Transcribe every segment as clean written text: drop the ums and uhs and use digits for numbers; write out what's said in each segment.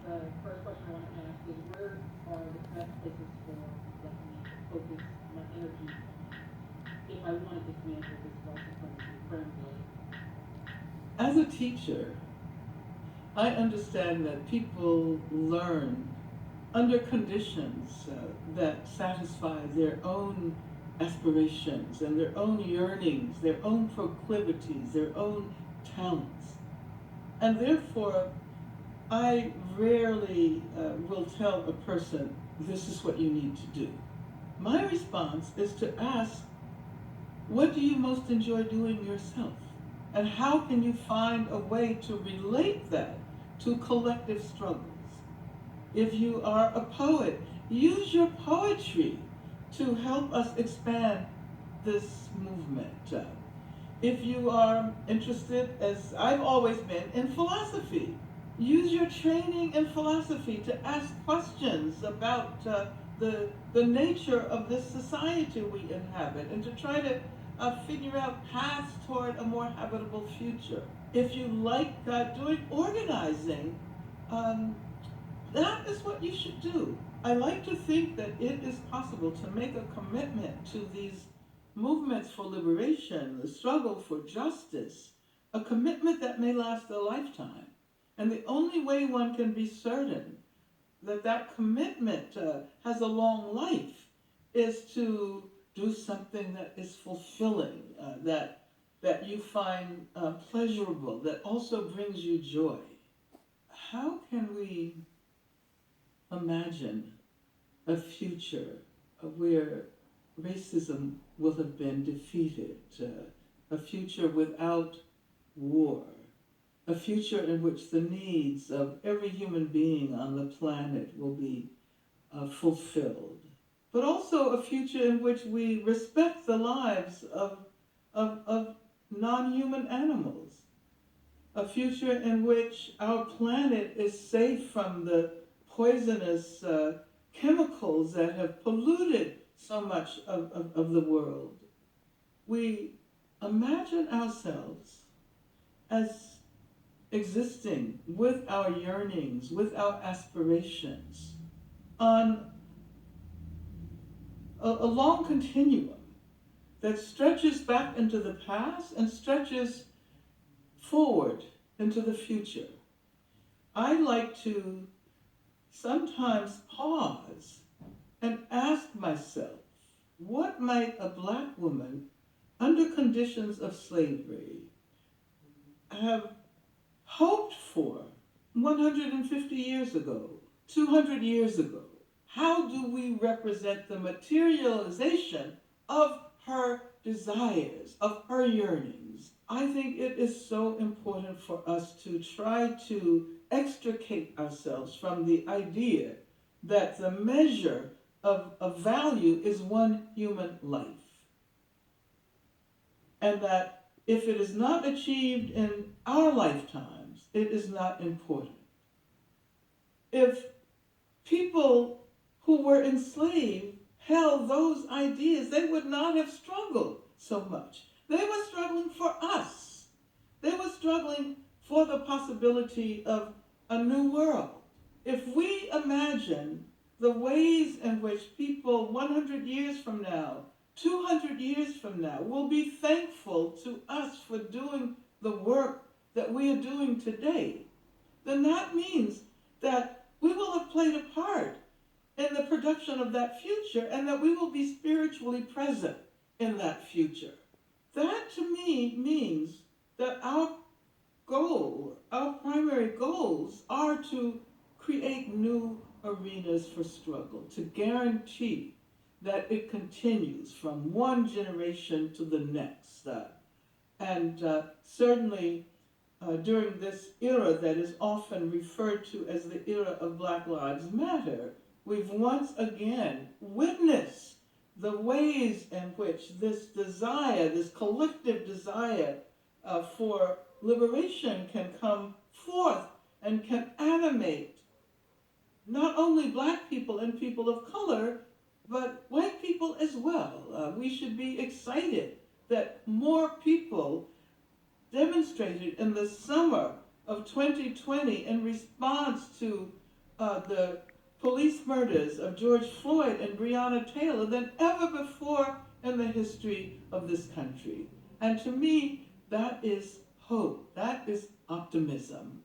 the first question I want to ask is where are the best places for me to focus my energies on if I want to dismantle this white supremacy framework? As a teacher, I understand that people learn under conditions that satisfy their own aspirations and their own yearnings, their own proclivities, their own talents. And therefore, I rarely will tell a person, this is what you need to do. My response is to ask, what do you most enjoy doing yourself? And how can you find a way to relate that to collective struggles? If you are a poet, use your poetry to help us expand this movement. If you are interested, as I've always been, in philosophy, use your training in philosophy to ask questions about the nature of this society we inhabit and to try to figure out paths toward a more habitable future. If you like doing organizing, um, that is what you should do. I like to think that it is possible to make a commitment to these movements for liberation, the struggle for justice, a commitment that may last a lifetime. And the only way one can be certain that that commitment has a long life is to do something that is fulfilling, that you find pleasurable, that also brings you joy. How can we imagine a future where racism will have been defeated, a future without war, a future in which the needs of every human being on the planet will be fulfilled, but also a future in which we respect the lives of non-human animals, a future in which our planet is safe from the poisonous chemicals that have polluted so much of the world. We imagine ourselves as existing with our yearnings, with our aspirations, on a long continuum that stretches back into the past and stretches forward into the future. I like to sometimes pause and ask myself, what might a black woman under conditions of slavery have hoped for 150 years ago, 200 years ago? How do we represent the materialization of her desires, of her yearnings? I think it is so important for us to try to extricate ourselves from the idea that the measure of value is one human life. And that if it is not achieved in our lifetimes, it is not important. If people who were enslaved held those ideas, they would not have struggled so much. They were struggling for us. They were struggling for the possibility of a new world. If we imagine the ways in which people 100 years from now, 200 years from now, will be thankful to us for doing the work that we are doing today, then that means that we will have played a part in the production of that future and that we will be spiritually present in that future. That to me means that our goal, our primary goals are to create new arenas for struggle, to guarantee that it continues from one generation to the next. And certainly during this era that is often referred to as the era of Black Lives Matter, we've once again witnessed the ways in which this desire, this collective desire for liberation can come forth and can animate not only black people and people of color, but white people as well. We should be excited that more people demonstrated in the summer of 2020 in response to the police murders of George Floyd and Breonna Taylor than ever before in the history of this country. And to me, that is hope. That is optimism.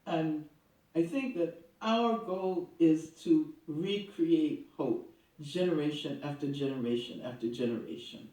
And I think that our goal is to recreate hope generation after generation after generation.